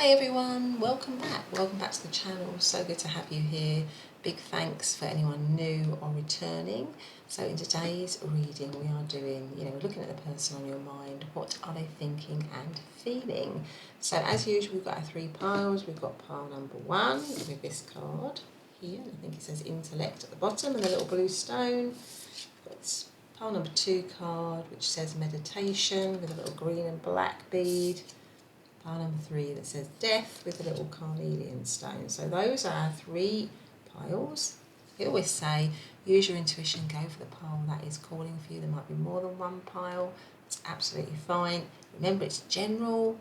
Hi everyone, welcome back to the channel. So good to have you here. Big thanks for anyone new or returning. So in today's reading we are doing, we're looking at the person on your mind. What are they thinking and feeling? So as usual, we've got our three piles. We've got pile number 1 with this card here. I think it says Intellect at the bottom and a little blue stone. We've got pile number 2 card which says Meditation with a little green and black bead. Pile number 3 that says Death with a little carnelian stone. So those are our 3 piles. We always say use your intuition, go for the pile that is calling for you. There might be more than one pile. It's absolutely fine. Remember, it's general.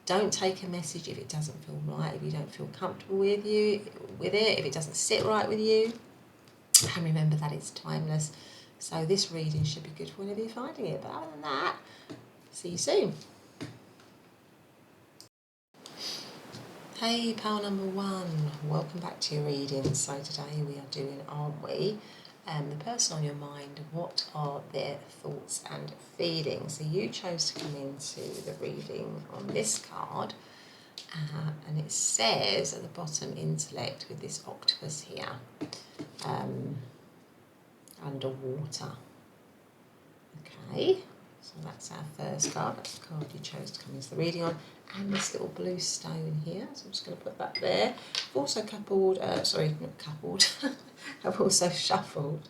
Don't take a message if it doesn't feel right, if you don't feel comfortable with it, if it doesn't sit right with you. And remember that it's timeless. So this reading should be good for whenever you're finding it. But other than that, see you soon. Hey, pile number 1, welcome back to your reading. So today we are doing, aren't we, the person on your mind, what are their thoughts and feelings? So you chose to come into the reading on this card, and it says at the bottom, Intellect with this octopus here, underwater. Okay, so that's our first card. That's the card you chose to come into the reading on. And this little blue stone here, so I'm just going to put that there. I've also I've also shuffled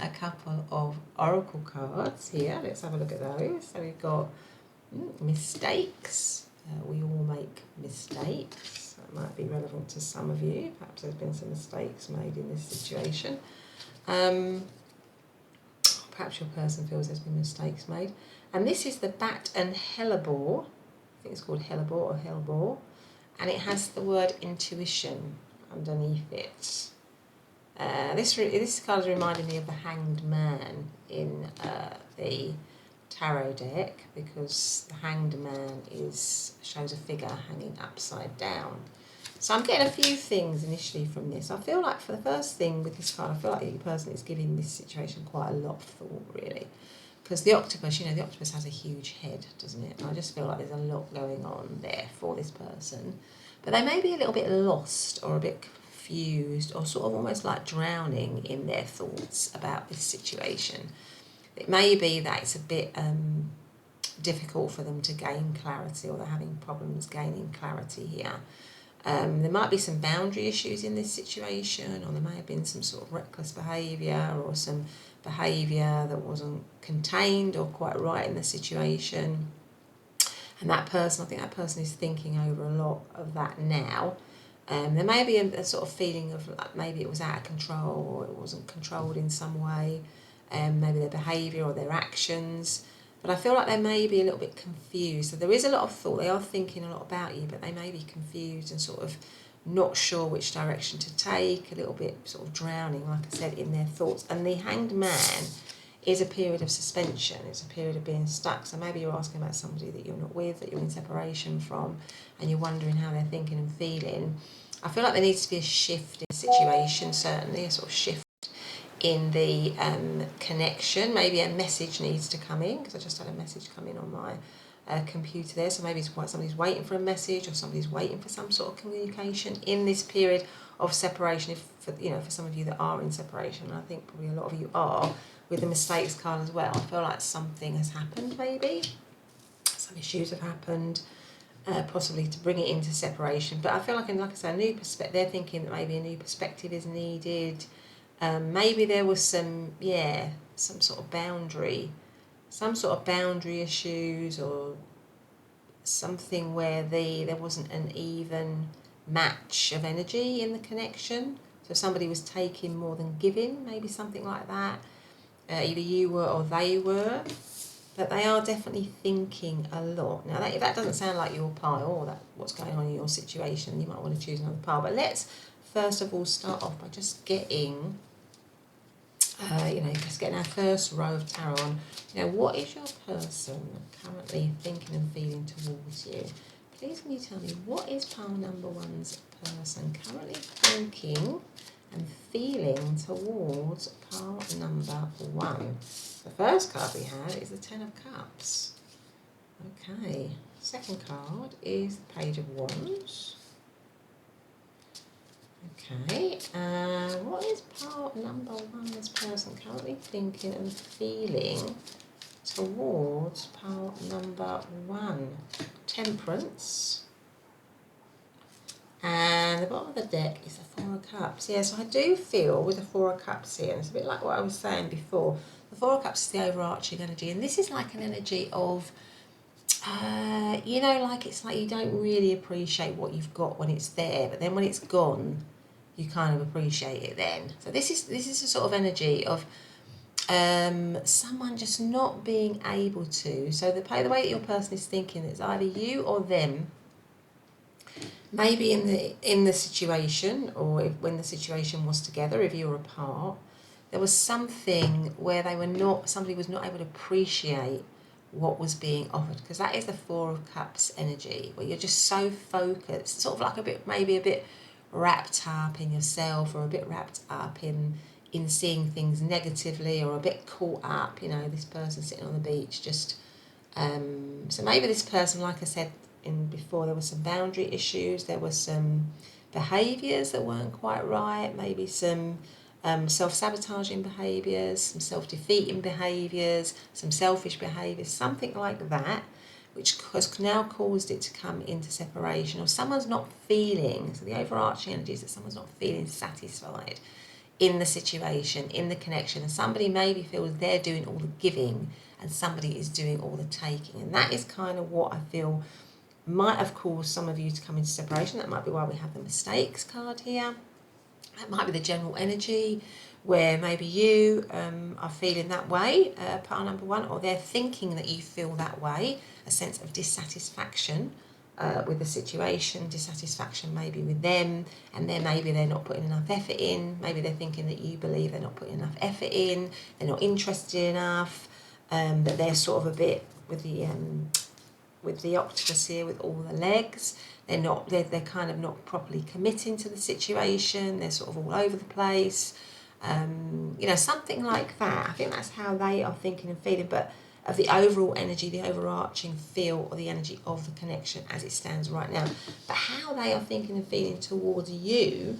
a couple of oracle cards here. Let's have a look at those. So we've got mistakes. We all make mistakes. That might be relevant to some of you. Perhaps there's been some mistakes made in this situation. Perhaps your person feels there's been mistakes made. And this is the bat and hellebore. I think it's called hellebore or hellebore, and it has the word intuition underneath it. This card is reminding me of the Hanged Man in the tarot deck, because the Hanged Man shows a figure hanging upside down. So I'm getting a few things initially from this. I feel like for the first thing with this card, I feel like your person is giving this situation quite a lot of thought, really. Because the octopus, the octopus has a huge head, doesn't it? And I just feel like there's a lot going on there for this person. But they may be a little bit lost or a bit confused or sort of almost like drowning in their thoughts about this situation. It may be that it's a bit difficult for them to gain clarity, or they're having problems gaining clarity here. There might be some boundary issues in this situation, or there may have been some sort of reckless behaviour or some behaviour that wasn't contained or quite right in the situation. And I think that person is thinking over a lot of that now. There may be a sort of feeling of like maybe it was out of control, or it wasn't controlled in some way, maybe their behaviour or their actions. But I feel like they may be a little bit confused. So there is a lot of thought. They are thinking a lot about you, but they may be confused and sort of not sure which direction to take, a little bit sort of drowning, like I said, in their thoughts. And the Hanged Man is a period of suspension. It's a period of being stuck. So maybe you're asking about somebody that you're not with, that you're in separation from, and you're wondering how they're thinking and feeling. I feel like there needs to be a shift in the situation, certainly, a sort of shift in the connection. Maybe a message needs to come in, because I just had a message come in on my computer there. So maybe it's quite somebody's waiting for a message, or somebody's waiting for some sort of communication in this period of separation. For some of you that are in separation, and I think probably a lot of you are, with the mistakes card as well. I feel like something has happened, maybe some issues have happened, possibly to bring it into separation. But I feel like I said, a new perspective. They're thinking that maybe a new perspective is needed. Maybe there was some sort of boundary issues, or something where there wasn't an even match of energy in the connection. So somebody was taking more than giving, maybe something like that. Either you were or they were. But they are definitely thinking a lot. Now, if that doesn't sound like your pile, or what's going on in your situation, you might want to choose another pile. But let's first of all start off by just getting getting our first row of tarot on. What is your person currently thinking and feeling towards you? Please can you tell me, what is pile number 1's person currently thinking and feeling towards pile number 1? The first card we have is the Ten of Cups. Okay, Second card is the Page of Wands. Okay, what is part number one this person currently thinking and feeling towards part number one? Temperance. And the bottom of the deck is the Four of Cups. Yeah, so I do feel with the Four of Cups here, and it's a bit like what I was saying before, the Four of Cups is the overarching energy, and this is like an energy of, you know, like it's like you don't really appreciate what you've got when it's there, but then when it's gone, you kind of appreciate it then. So this is a sort of energy of someone just not being able to. So the way that your person is thinking, it's either you or them. Maybe in the situation, or when the situation was together, if you were apart, there was something where somebody was not able to appreciate what was being offered, because that is the Four of Cups energy, where you're just so focused, sort of like maybe a bit wrapped up in yourself, or a bit wrapped up in seeing things negatively, or a bit caught up, you know, this person sitting on the beach just so maybe this person, like I said before, there were some boundary issues, there were some behaviours that weren't quite right, maybe some self-sabotaging behaviours, some self-defeating behaviours, some selfish behaviours, something like that, which has now caused it to come into separation, or someone's not feeling, so the overarching energy is that someone's not feeling satisfied in the situation, in the connection, and somebody maybe feels they're doing all the giving and somebody is doing all the taking, and that is kind of what I feel might have caused some of you to come into separation. That might be why we have the mistakes card here. That might be the general energy where maybe you are feeling that way, part number one, or they're thinking that you feel that way, a sense of dissatisfaction with the situation, dissatisfaction maybe with them, and maybe they're not putting enough effort in. Maybe they're thinking that you believe they're not putting enough effort in, they're not interested enough, that they're sort of a bit with the octopus here with all the legs. They're kind of not properly committing to the situation. They're sort of all over the place. You know, something like that. I think that's how they are thinking and feeling, but of the overall energy, the overarching feel, or the energy of the connection as it stands right now. But how they are thinking and feeling towards you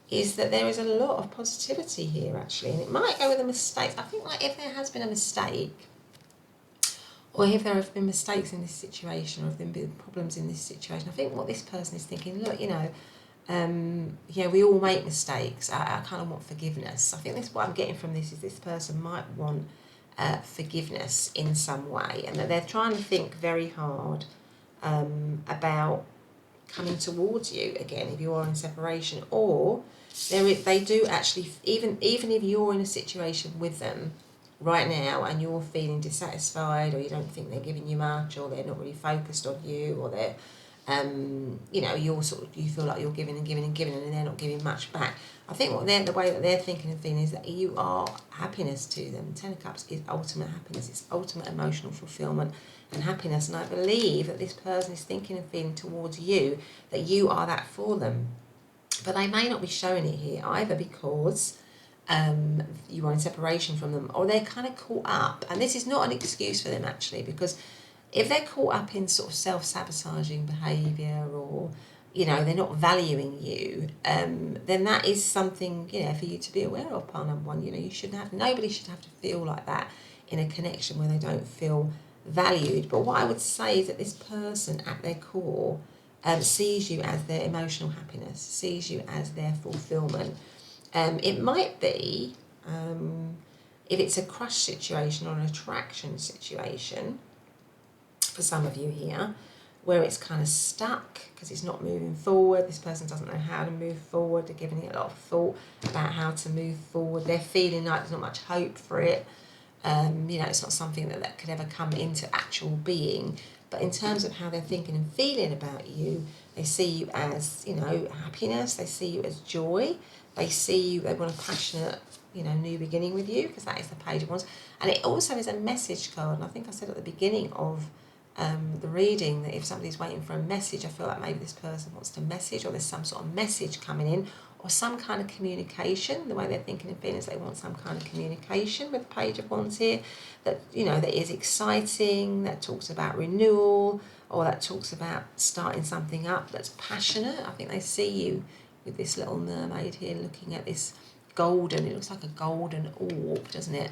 is that there is a lot of positivity here, actually, and it might go with a mistake. I think, like, if there has been a mistake, or if there have been mistakes in this situation, or if there have been problems in this situation, I think what this person is thinking, look, you know, we all make mistakes. I kind of want forgiveness. I think what I'm getting from this is this person might want forgiveness in some way, and that they're trying to think very hard about coming towards you again if you are in separation, or they do actually, even if you're in a situation with them right now and you're feeling dissatisfied, or you don't think they're giving you much, or they're not really focused on you, or they're you feel like you're giving and giving and giving, and they're not giving much back. I think the way that they're thinking and feeling is that you are happiness to them. Ten of Cups is ultimate happiness. It's ultimate emotional fulfillment and happiness. And I believe that this person is thinking and feeling towards you that you are that for them. But they may not be showing it here either, because you are in separation from them, or they're kind of caught up. And this is not an excuse for them, actually, because if they're caught up in sort of self-sabotaging behaviour, or, you know, they're not valuing you, then that is something, you know, for you to be aware of, part number one. You know, nobody should have to feel like that in a connection where they don't feel valued. But what I would say is that this person at their core sees you as their emotional happiness, sees you as their fulfillment. It might be, if it's a crush situation or an attraction situation, for some of you here, where it's kind of stuck because it's not moving forward. This person doesn't know how to move forward. They're giving it a lot of thought about how to move forward. They're feeling like there's not much hope for it. It's not something that could ever come into actual being. But in terms of how they're thinking and feeling about you, they see you as, you know, happiness. They see you as joy. They want a passionate, new beginning with you, because that is the Page of Wands. And it also is a message card. And I think I said at the beginning of the reading that if somebody's waiting for a message, I feel like maybe this person wants to message, or there's some sort of message coming in, or some kind of communication. The way they're thinking and feeling is they want some kind of communication with the Page of Wands here, that, you know, that is exciting, that talks about renewal, or that talks about starting something up that's passionate. I think they see you with this little mermaid here looking at this golden, it looks like a golden orb, doesn't it?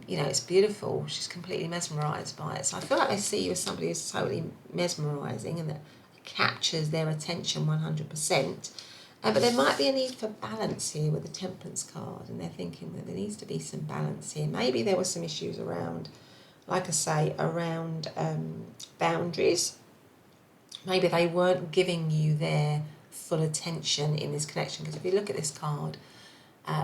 You know, it's beautiful. She's completely mesmerised by it. So I feel like they see you as somebody who's totally mesmerising and that captures their attention 100%. But there might be a need for balance here with the Temperance card, and they're thinking that there needs to be some balance here. Maybe there were some issues around, like I say, around boundaries. Maybe they weren't giving you their full attention in this connection, because if you look at this card,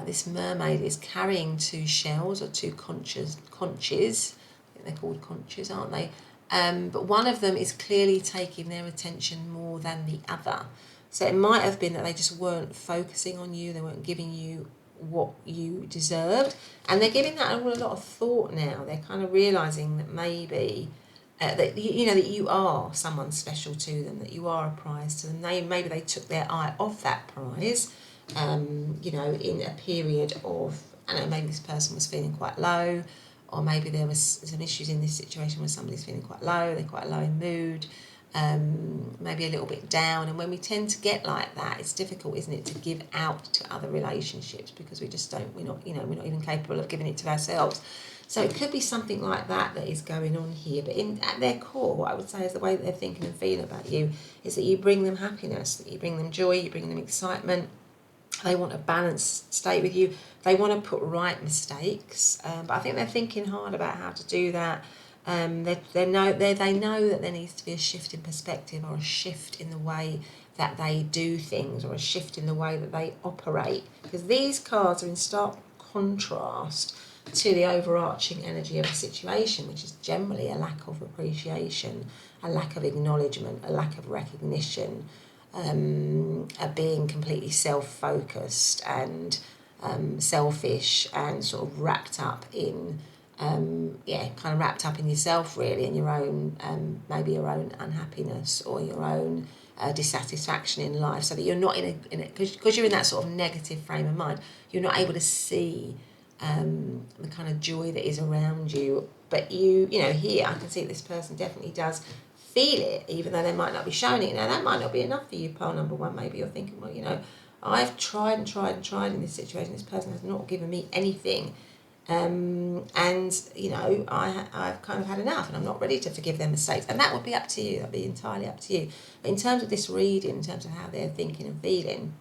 this mermaid is carrying two shells or two conches. I think they're called conches, aren't they? But one of them is clearly taking their attention more than the other. So it might have been that they just weren't focusing on you, they weren't giving you what you deserved. And they're giving that a lot of thought now. They're kind of realising that maybe, that you know, that you are someone special to them, that you are a prize to them. Maybe they took their eye off that prize, you know, in a period of, I don't know, maybe this person was feeling quite low, or maybe there was some issues in this situation where somebody's feeling quite low, they're quite low in mood, maybe a little bit down. And when we tend to get like that, it's difficult, isn't it, to give out to other relationships, because we just don't, we're not even capable of giving it to ourselves. So it could be something like that is going on here. But at their core, what I would say is the way that they're thinking and feeling about you is that you bring them happiness, that you bring them joy, you bring them excitement. They want a balanced state with you. They want to put right mistakes, but I think they're thinking hard about how to do that. They know that there needs to be a shift in perspective, or a shift in the way that they do things, or a shift in the way that they operate, because these cards are in stark contrast to the overarching energy of a situation, which is generally a lack of appreciation, a lack of acknowledgement, a lack of recognition, being completely self-focused and selfish, and sort of wrapped up in wrapped up in yourself, really, and your own maybe your own unhappiness, or your own dissatisfaction in life, so that you're not in a because you're in that sort of negative frame of mind, you're not able to see the kind of joy that is around you. But you know, here I can see this person definitely does feel it, even though they might not be showing it. Now, that might not be enough for you, pile number one. Maybe you're thinking, well, you know, I've tried and tried and tried in this situation. This person has not given me anything. And, you know, I've kind of had enough, and I'm not ready to forgive their mistakes. And that would be up to you. That would be entirely up to you. But in terms of this reading, in terms of how they're thinking and feeling,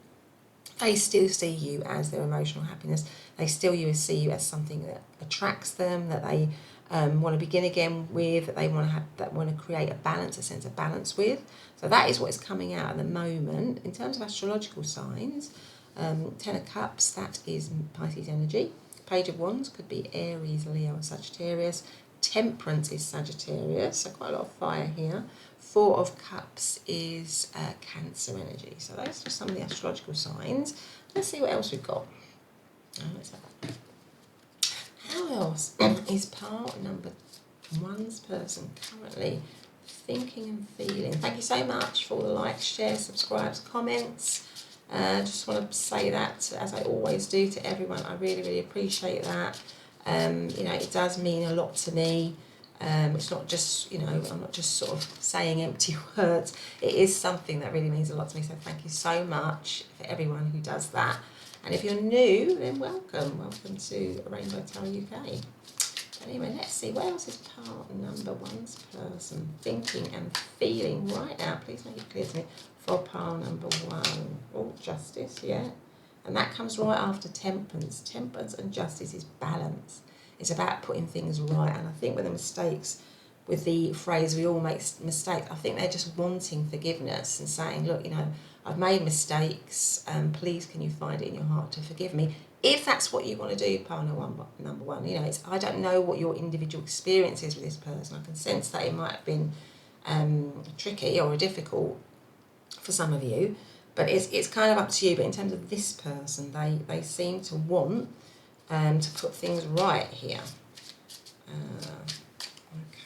they still see you as their emotional happiness. They still see you as something that attracts them, that they want to begin again with, that they want to create a balance, a sense of balance with. So that is what is coming out at the moment. In terms of astrological signs, Ten of Cups, that is Pisces energy. Page of Wands could be Aries, Leo, or Sagittarius. Temperance is Sagittarius, so quite a lot of fire here. Four of Cups is Cancer energy. So those are some of the astrological signs. Let's see what else we've got. Let's have that. How else is pile number one's person currently thinking and feeling? Thank you so much for all the likes, shares, subscribes, comments. Just want to say that, as I always do, to everyone. I really, really appreciate that. You know, it does mean a lot to me. It's not just, you know, I'm not just sort of saying empty words. It is something that really means a lot to me. So thank you so much for everyone who does that. And if you're new, then welcome. Welcome to Rainbow Tarot UK. Anyway, let's see, what else is part number one's person thinking and feeling right now? Please make it clear to me for pile number one. Oh, Justice, yeah. And that comes right after Temperance. Temperance and Justice is balance. It's about putting things right. And I think with the mistakes, with the phrase, we all make mistakes, I think they're just wanting forgiveness and saying, look, you know, I've made mistakes, please can you find it in your heart to forgive me? If that's what you want to do, pile number one, you know, I don't know what your individual experience is with this person. I can sense that it might have been tricky or difficult for some of you, but it's kind of up to you. But in terms of this person, they seem to want to put things right here.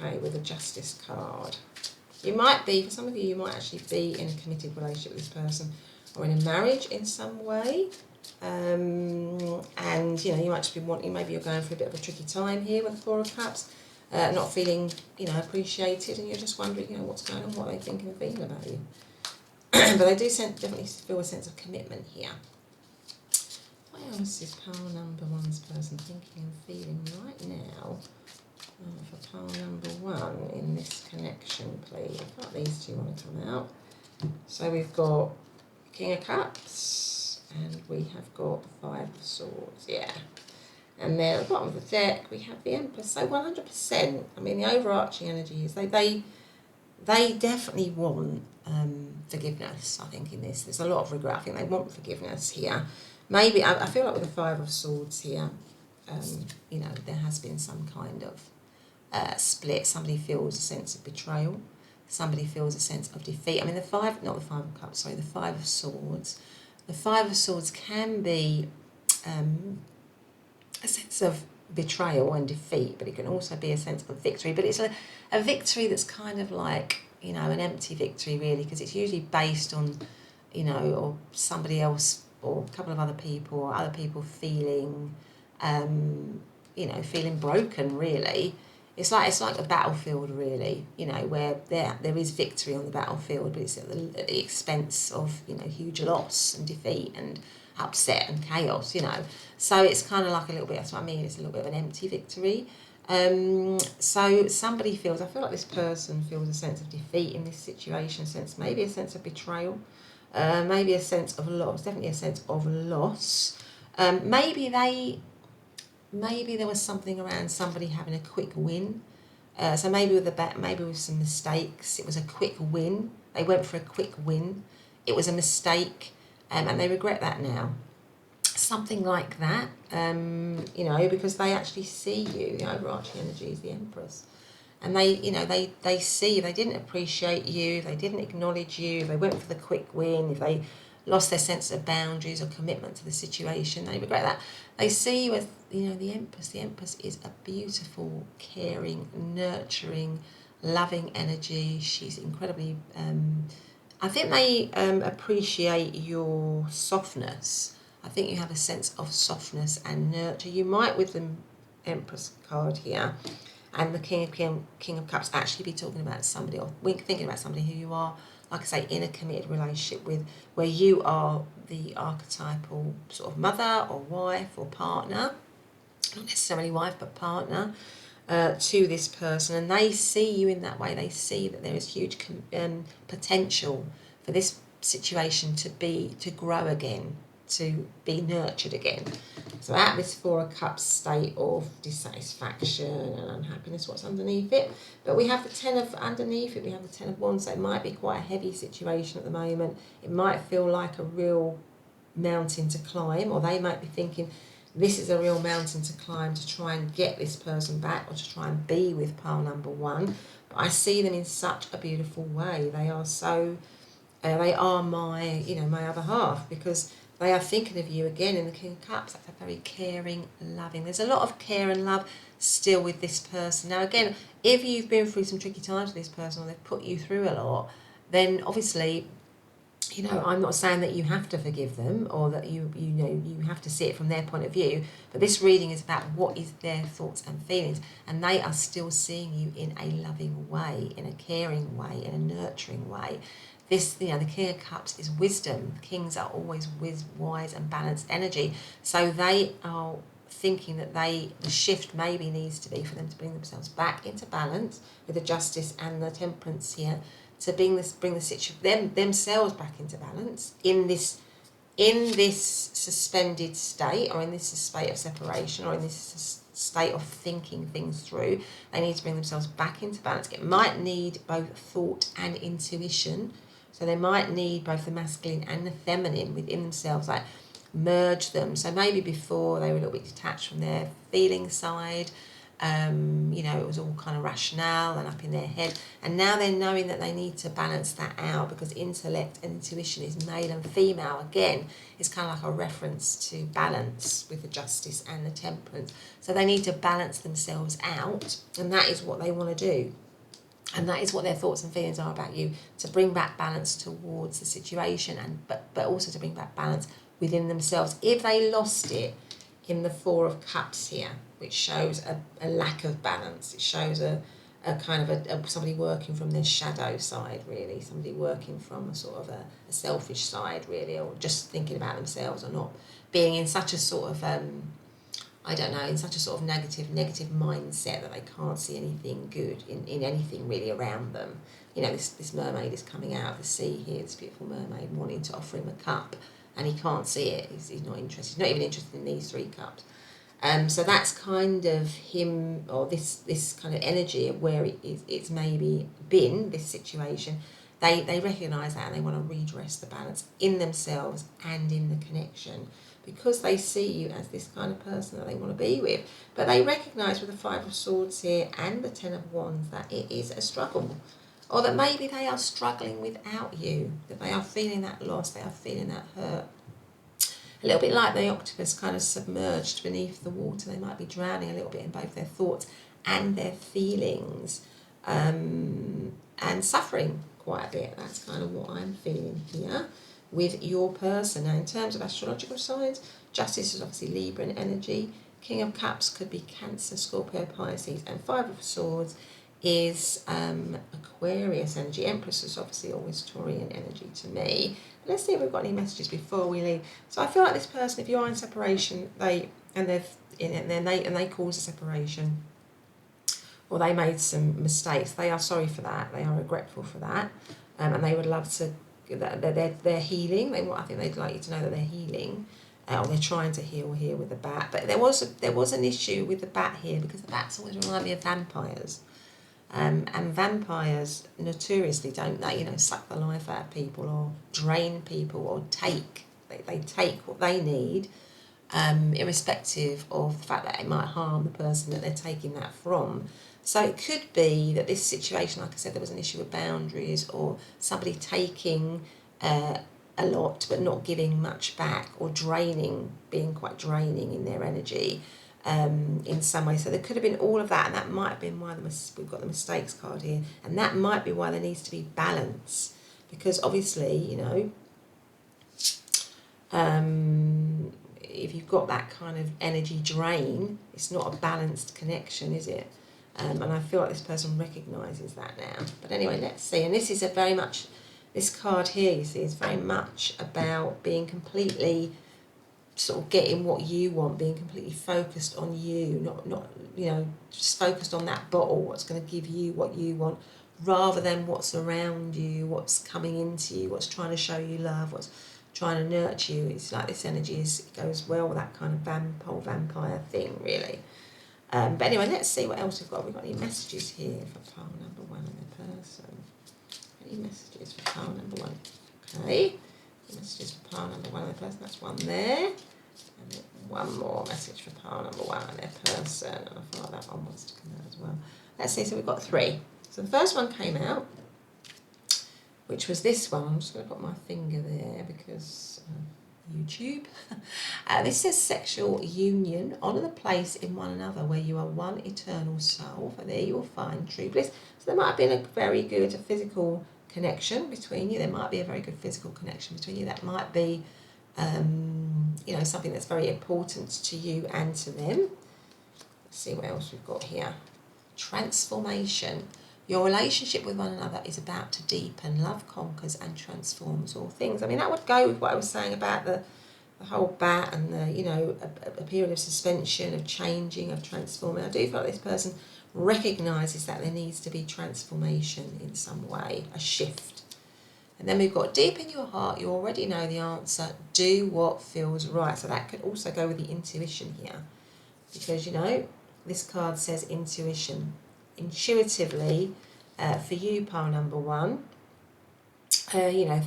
Okay, with the Justice card. You might be, for some of you, you might actually be in a committed relationship with this person. or in a marriage in some way. And you know, you might just be wanting, maybe you're going through a bit of a tricky time here with the Four of Cups, not feeling, you know, appreciated, and you're just wondering, you know, what's going on, what are they thinking and feeling about you. But they do definitely feel a sense of commitment here. What else is pile number one's person thinking and feeling right now? For pile number one in this connection, please. I thought these two want to come out. So we've got King of Cups, and we have got the Five of Swords, yeah. And then at the bottom of the deck, we have the Empress. So 100%, I mean, the overarching energy is they definitely want forgiveness, I think, in this. There's a lot of regret. I think they want forgiveness here. Maybe, I feel like with the Five of Swords here, you know, there has been some kind of split. Somebody feels a sense of betrayal. Somebody feels a sense of defeat. I mean, the Five of Cups, sorry, the Five of Swords. The Five of Swords can be a sense of betrayal and defeat, but it can also be a sense of victory. But it's a victory that's kind of like, you know, an empty victory, really, because it's usually based on, you know, or somebody else or a couple of other people, or other people feeling, you know, feeling broken, really. It's like a battlefield, really, you know, where there is victory on the battlefield, but it's at the expense of, you know, huge loss and defeat and upset and chaos, you know. So it's kind of like a little bit, that's what I mean, it's a little bit of an empty victory. So somebody feels, I feel like this person feels a sense of defeat in this situation, maybe a sense of betrayal, maybe a sense of loss, definitely a sense of loss. Maybe there was something around somebody having a quick win. So maybe with some mistakes, it was a quick win. They went for a quick win. It was a mistake, and they regret that now. Something like that, you know, because they actually see you. The overarching energy is the Empress. And they, you know, they see you. They didn't appreciate you. They didn't acknowledge you. They went for the quick win. If they lost their sense of boundaries or commitment to the situation, they regret that. They see you as, you know, the Empress. The Empress is a beautiful, caring, nurturing, loving energy. She's incredibly, I think they appreciate your softness. I think you have a sense of softness and nurture. You might, with the Empress card here, and the King of Cups, actually be talking about somebody, or thinking about somebody who you are, like I say, in a committed relationship with, where you are the archetypal sort of mother or wife or partner, not necessarily wife but partner, to this person, and they see you in that way. They see that there is huge potential for this situation to grow again, to be nurtured again. So at this Four of Cups state of dissatisfaction and unhappiness, what's underneath it? But we have the Ten of Wands, so it might be quite a heavy situation at the moment. It might feel like a real mountain to climb, or they might be thinking, this is a real mountain to climb to try and get this person back, or to try and be with pile number one. But I see them in such a beautiful way. They are so, they are my, you know, my other half, because they are thinking of you again in the King of Cups. That's a very caring, loving. There's a lot of care and love still with this person. Now, again, if you've been through some tricky times with this person, or they've put you through a lot, then obviously, you know, I'm not saying that you have to forgive them, or that you know, you have to see it from their point of view. But this reading is about what is their thoughts and feelings, and they are still seeing you in a loving way, in a caring way, in a nurturing way. This, you know, the King of Cups is wisdom. Kings are always wise and balanced energy. So they are thinking that the shift maybe needs to be for them to bring themselves back into balance with the Justice and the Temperance here, to bring themselves back into balance in this suspended state, or in this state of separation, or in this state of thinking things through. They need to bring themselves back into balance. It might need both thought and intuition. So they might need both the masculine and the feminine within themselves, like merge them. So maybe before they were a little bit detached from their feeling side, you know, it was all kind of rationale and up in their head. And now they're knowing that they need to balance that out, because intellect and intuition is male and female. Again, it's kind of like a reference to balance with the Justice and the Temperance. So they need to balance themselves out, and that is what they want to do. And that is what their thoughts and feelings are about you, to bring back balance towards the situation, and but also to bring back balance within themselves. If they lost it in the Four of Cups here, which shows a lack of balance, it shows a kind of somebody working from their shadow side, really, somebody working from a sort of a selfish side, really, or just thinking about themselves, or not being in such a sort of I don't know, in such a sort of negative mindset that they can't see anything good in anything really around them. You know, this mermaid is coming out of the sea here, this beautiful mermaid, wanting to offer him a cup, and he can't see it. He's not interested. He's not even interested in these 3 cups. So that's kind of him, or this kind of energy of where it's maybe been, this situation. They recognise that, and they want to redress the balance in themselves and in the connection, because they see you as this kind of person that they want to be with. But they recognise with the 5 of Swords here and the 10 of Wands that it is a struggle, or that maybe they are struggling without you, that they are feeling that loss, they are feeling that hurt. A little bit like the octopus kind of submerged beneath the water. They might be drowning a little bit in both their thoughts and their feelings, and suffering quite a bit. That's kind of what I'm feeling here with your person. Now, in terms of astrological signs, Justice is obviously Libra in energy. King of Cups could be Cancer, Scorpio, Pisces, and 5 of Swords is Aquarius energy. Empress is obviously always Taurian energy to me. Let's see if we've got any messages before we leave. So I feel like this person, if you are in separation, they cause a separation, or they made some mistakes, they are sorry for that. They are regretful for that, and they would love to. They're healing. I think they'd like you to know that they're healing, or they're trying to heal here with the bat. But there was an issue with the bat here, because the bats always remind me of vampires. And vampires notoriously, don't they, suck the life out of people, or drain people, or they take what they need, irrespective of the fact that it might harm the person that they're taking that from. So it could be that this situation, like I said, there was an issue with boundaries, or somebody taking a lot but not giving much back, or being quite draining in their energy. In some way. So there could have been all of that, and that might have been why we've got the mistakes card here, and that might be why there needs to be balance, because obviously, if you've got that kind of energy drain, it's not a balanced connection, is it? And I feel like this person recognises that now. But anyway, let's see. And this is this card here, you see, is very much about being completely sort of getting what you want, being completely focused on you, not just focused on that bottle, what's going to give you what you want, rather than what's around you, what's coming into you, what's trying to show you love, what's trying to nurture you. It's like this energy it goes well with that kind of vampire thing, really. But anyway, let's see what else we've got. We've got any messages here for pile number 1 and their person. Any messages for pile number 1? Okay. Messages for pile number 1 and their person. That's one there. And then one more message for pile number 1 and their person. And I feel like that one wants to come out as well. Let's see. So we've got 3. So the first one came out, which was this one. I'm just going to put my finger there because YouTube. This says sexual union, honour the place in one another where you are one eternal soul, for there you will find true bliss. So there might have been a very good physical connection between you. There might be a very good physical connection between you. That might be, something that's very important to you and to them. Let's see what else we've got here. Transformation. Your relationship with one another is about to deepen. Love conquers and transforms all things. I mean, that would go with what I was saying about the whole bat and a period of suspension, of changing, of transforming. I do feel like this person recognises that there needs to be transformation in some way, a shift. And then we've got deep in your heart, you already know the answer. Do what feels right. So that could also go with the intuition here, because this card says intuition. Intuitively, for you, pile number 1,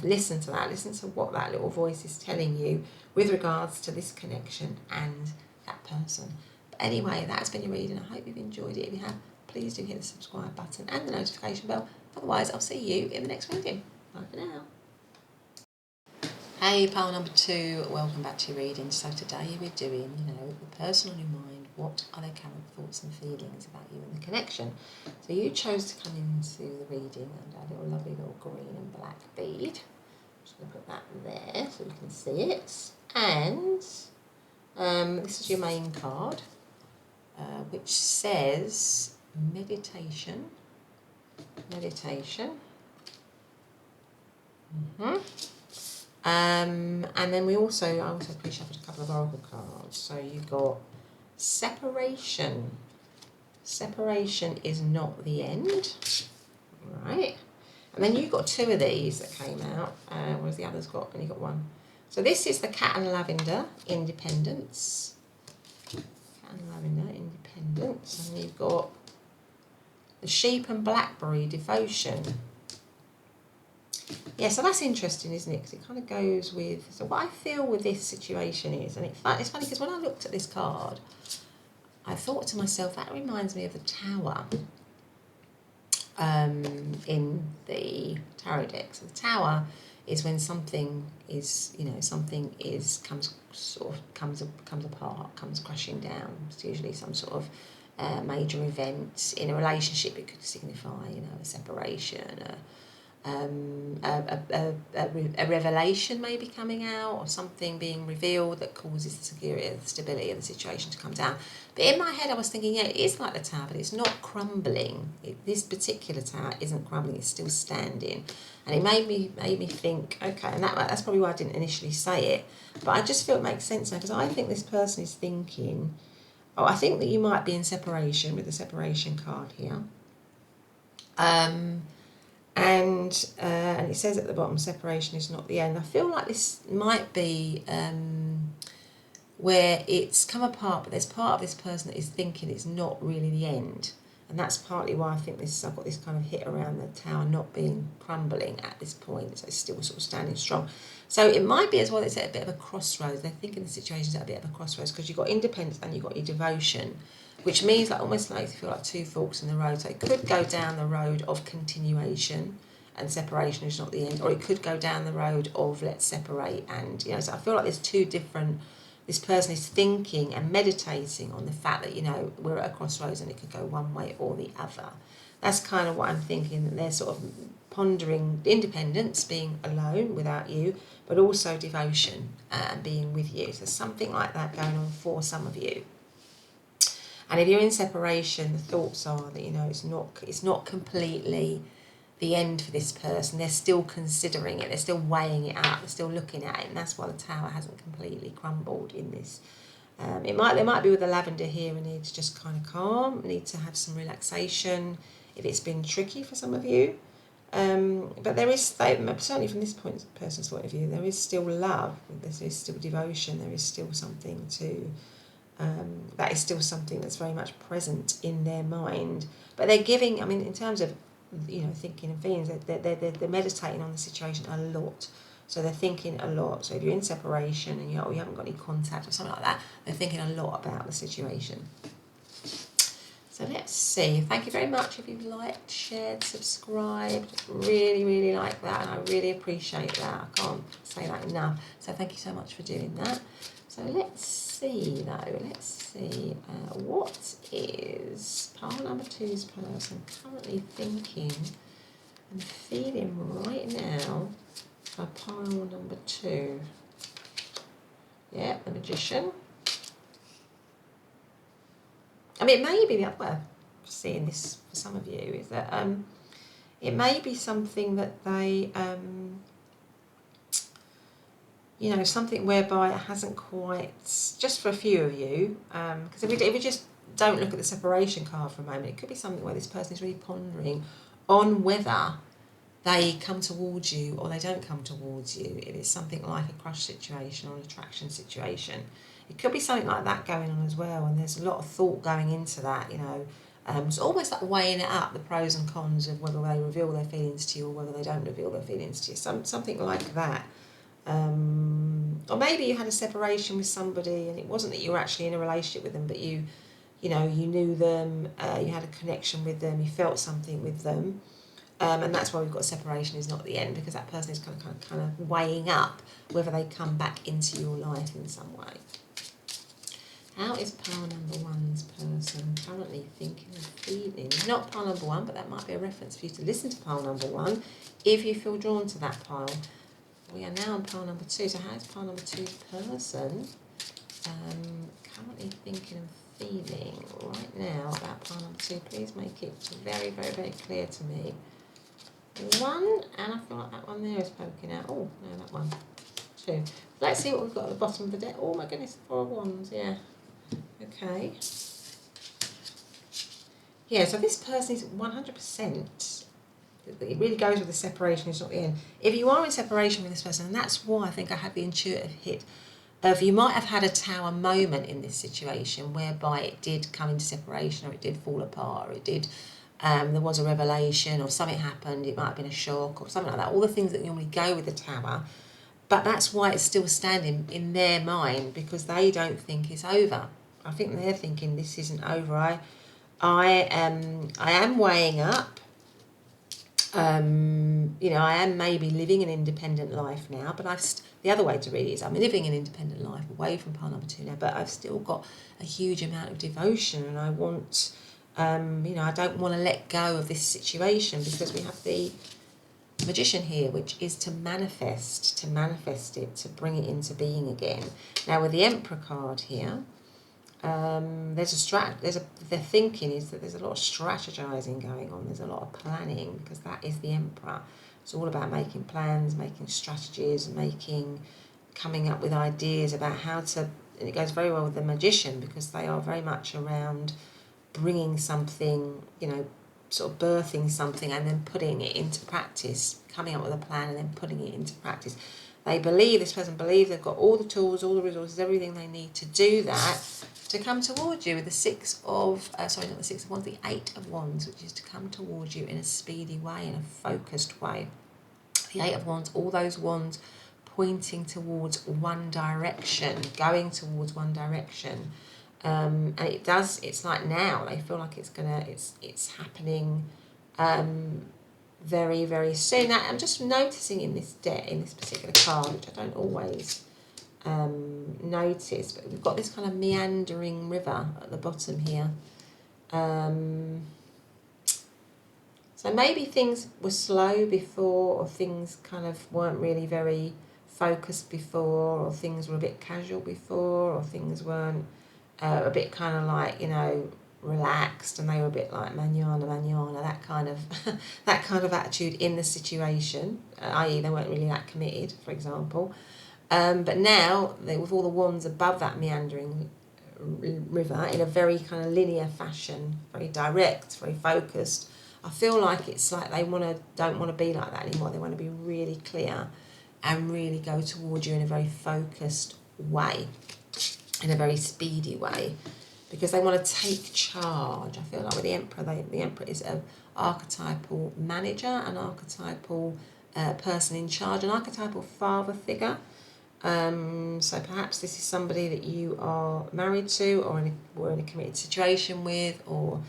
listen to that. Listen to what that little voice is telling you with regards to this connection and that person. But anyway, that's been your reading. I hope you've enjoyed it. If you have, please do hit the subscribe button and the notification bell. Otherwise, I'll see you in the next reading. Bye for now. Hey, pile number 2, welcome back to your reading. So today we're doing, the person on your mind, what are their current thoughts and feelings about you and the connection. So you chose to come into the reading under a little lovely little green and black bead. I'm just going to put that there so you can see it. And this is your main card, which says meditation. And then I also pre-shuffled a couple of oracle cards. So you got separation. Separation is not the end, right? And then you got 2 of these that came out. Whereas the others got only got 1. So this is the cat and lavender, independence. Cat and lavender, independence. And you've got the sheep and blackberry, devotion. Yeah, so that's interesting, isn't it? Because it kind of goes with... So what I feel with this situation is, and it's funny because when I looked at this card, I thought to myself, that reminds me of the Tower in the tarot deck. So the Tower is when something is, comes apart, comes crashing down. It's usually some sort of major event in a relationship. It could signify, a separation, a revelation maybe coming out, or something being revealed that causes the security, the stability of the situation to come down. But in my head I was thinking, yeah, it is like the tower, but it's not crumbling. This particular tower isn't crumbling, it's still standing. And it made me think, okay, and that's probably why I didn't initially say it, but I just feel it makes sense now, because I think this person is thinking, I think that you might be in separation with the separation card here. And it says at the bottom, separation is not the end. I feel like this might be where it's come apart, but there's part of this person that is thinking it's not really the end. And that's partly why I think I've got this kind of hit around the tower not being crumbling at this point. So it's still sort of standing strong. So it might be as well it's at a bit of a crossroads. They're thinking the situation's at a bit of a crossroads because you've got independence and you've got your devotion, which means almost like you feel like 2 forks in the road. So it could go down the road of continuation and separation is not the end, or it could go down the road of let's separate. And so I feel like there's 2 different. This person is thinking and meditating on the fact that we're at a crossroads and it could go one way or the other. That's kind of what I'm thinking, that they're sort of pondering independence, being alone without you, but also devotion and being with you. So something like that going on for some of you. And if you're in separation, the thoughts are that it's not completely the end for this person. They're still considering it, they're still weighing it up, they're still looking at it, and that's why the tower hasn't completely crumbled in this. There might be with the lavender here, and need to just kind of calm, need to have some relaxation if it's been tricky for some of you. But there is, certainly from this person's point of view, there is still love, there is still devotion, there is still something to that is still something that's very much present in their mind. But they're giving, in terms of thinking and feelings, they're meditating on the situation a lot. So they're thinking a lot. So if you're in separation and you haven't got any contact or something like that, they're thinking a lot about the situation. So let's see. Thank you very much if you've liked, shared, subscribed. Really, really like that, and I really appreciate that. I can't say that enough. So thank you so much for doing that. So let's see though. Let's see what is pile number 2's person currently thinking and feeling right now for pile number 2. Yeah, the Magician. It may be the other way of seeing this for some of you is that it may be something that they something whereby it hasn't quite, just for a few of you, because if we just don't look at the separation card for a moment, it could be something where this person is really pondering on whether they come towards you or they don't come towards you. If it's something like a crush situation or an attraction situation, it could be something like that going on as well, and there's a lot of thought going into that, it's almost like weighing it up, the pros and cons of whether they reveal their feelings to you or whether they don't reveal their feelings to you, something like that. Or maybe you had a separation with somebody and it wasn't that you were actually in a relationship with them, but you knew them, you had a connection with them, you felt something with them, and that's why we've got separation is not the end, because that person is kind of weighing up whether they come back into your life in some way. How is pile number one's person currently thinking and feeling? Not pile number one, but that might be a reference for you to listen to pile number one if you feel drawn to that pile. We are now on pile number two. So how is pile number two's person currently thinking and feeling right now about pile number two? Please make it very, very, very clear to me. One, and I feel like that one there is poking out. Oh, no, that one. Two. Let's see what we've got at the bottom of the deck. Oh my goodness, 4 of Wands, yeah. Okay. Yeah, so this person is 100%. It really goes with the separation, it's not the end. If you are in separation with this person, and that's why I think I had the intuitive hit of you might have had a tower moment in this situation whereby it did come into separation, or it did fall apart, or it did, there was a revelation, or something happened, it might have been a shock, or something like that. All the things that normally go with the tower. But that's why it's still standing in their mind, because they don't think it's over. I think they're thinking this isn't over. I am weighing up. You know, I am maybe living an independent life now, but the other way to read it is I'm living an independent life away from pile number two now, but I've still got a huge amount of devotion, and I want, you know, I don't want to let go of this situation, because we have the Magician here, which is to manifest it, to bring it into being again. Now with the Emperor card here, the thinking is that there's a lot of strategizing going on. There's a lot of planning, because that is the Emperor. It's all about making plans, making strategies, coming up with ideas about how to, and it goes very well with the Magician, because they are very much around bringing something, you know, sort of birthing something and then putting it into practice, coming up with a plan and then putting it into practice. This person believes they've got all the tools, all the resources, everything they need to do that, to come towards you with the the 8 of Wands, which is to come towards you in a speedy way, in a focused way. The 8 of Wands, all those wands pointing towards one direction, going towards one direction. And it's like now, they feel like it's happening very, very soon. Now, I'm just noticing in this deck, in this particular card, which I don't always notice, but we've got this kind of meandering river at the bottom here. So maybe things were slow before, or things kind of weren't really very focused before, or things were a bit casual before, or things weren't a bit kind of like, you know, relaxed, and they were a bit like manana, that kind of that kind of attitude in the situation, i.e. they weren't really that committed, for example. But now, with all the wands above that meandering river, in a very kind of linear fashion, very direct, very focused, I feel like it's like they don't want to be like that anymore. They want to be really clear and really go towards you in a very focused way, in a very speedy way, because they want to take charge. I feel like with the Emperor, the Emperor is an archetypal manager, an archetypal person in charge, an archetypal father figure. So perhaps this is somebody that you are married to, or were in a committed situation with, or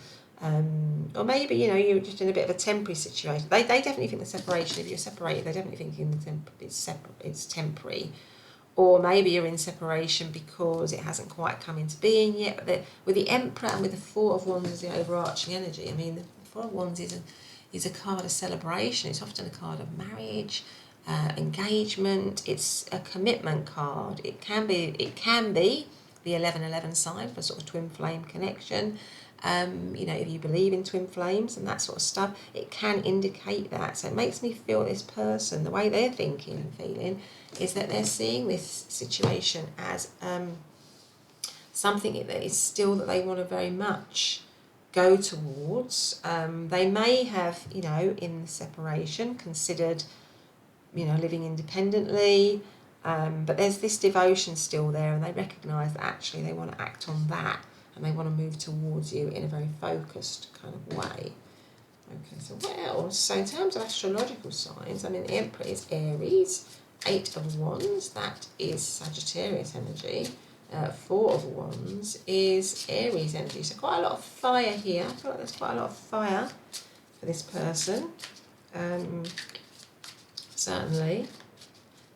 maybe, you know, you're just in a bit of a temporary situation. They definitely think the separation, if you're separated, they definitely think it's temporary. Or maybe you're in separation because it hasn't quite come into being yet. But with the Emperor and with the 4 of Wands as the overarching energy, I mean, the 4 of Wands is a card of celebration. It's often a card of marriage, engagement. It's a commitment card. It can be the 11-11 sign for sort of twin flame connection. You know, if you believe in twin flames and that sort of stuff, it can indicate that. So it makes me feel this person, the way they're thinking and feeling, is that they're seeing this situation as something that is still that they want to very much go towards. They may have, you know, in the separation considered, you know, living independently, but there's this devotion still there, and they recognise that actually they want to act on that, and they want to move towards you in a very focused kind of way. Okay, so what else? So in terms of astrological signs, I mean, the Emperor is Aries, 8 of Wands, that is Sagittarius energy, 4 of Wands is Aries energy. So quite a lot of fire here. I feel like there's quite a lot of fire for this person, certainly.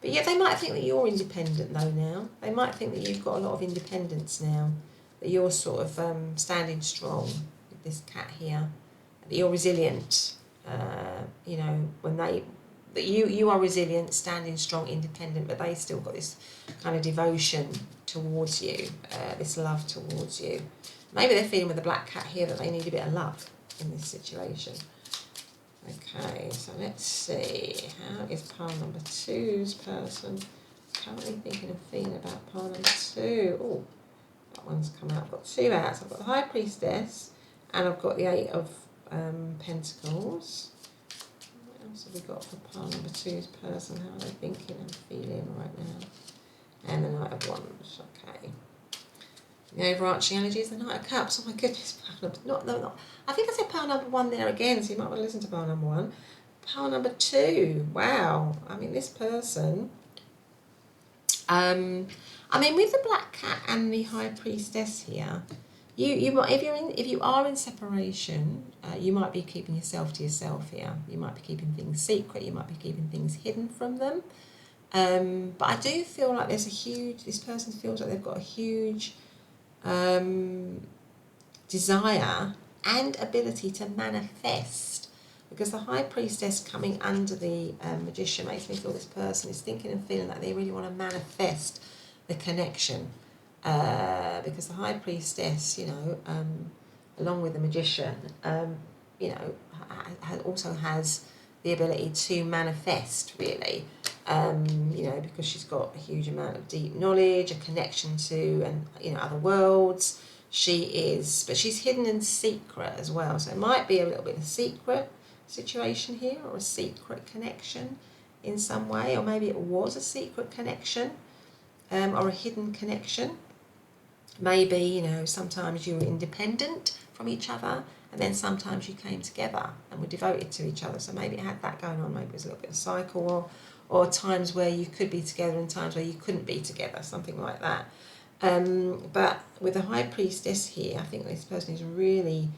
But yeah, they might think that you're independent though now. They might think that you've got a lot of independence now, that you're sort of standing strong with this cat here, that you're resilient. You know, that you are resilient, standing strong, independent, but they still got this kind of devotion towards you, this love towards you. Maybe they're feeling with the black cat here that they need a bit of love in this situation. Okay, so let's see. How is pile number 2's person currently thinking and feeling about pile number 2? Oh, that one's come out. I've got 2 outs. I've got the High Priestess and I've got the 8 of Pentacles. What else have we got for pile number 2's person? How are they thinking and feeling right now? And the Knight of Wands. Okay. The overarching energy is the Knight of Cups. Oh my goodness, not. I think I said pile number 1 there again, so you might want to listen to pile number 1. Pile number 2. Wow. I mean, this person. I mean, with the Black Cat and the High Priestess here, you might, if you are in separation, you might be keeping yourself to yourself here. You might be keeping things secret. You might be keeping things hidden from them. But I do feel like there's this person feels like they've got a huge desire and ability to manifest, because the High Priestess coming under the Magician makes me feel this person is thinking and feeling that they really want to manifest the connection, because the High Priestess, you know, along with the Magician, you know, also has the ability to manifest, really, you know, because she's got a huge amount of deep knowledge, a connection to, and you know, other worlds. But she's hidden in secret as well. So it might be a little bit of a secret situation here, or a secret connection in some way, or maybe it was a secret connection, or a hidden connection. Maybe, you know, sometimes you were independent from each other, and then sometimes you came together and were devoted to each other. So maybe it had that going on. Maybe it was a little bit of a cycle, or times where you could be together and times where you couldn't be together, something like that. But with the High Priestess here, I think this person is really,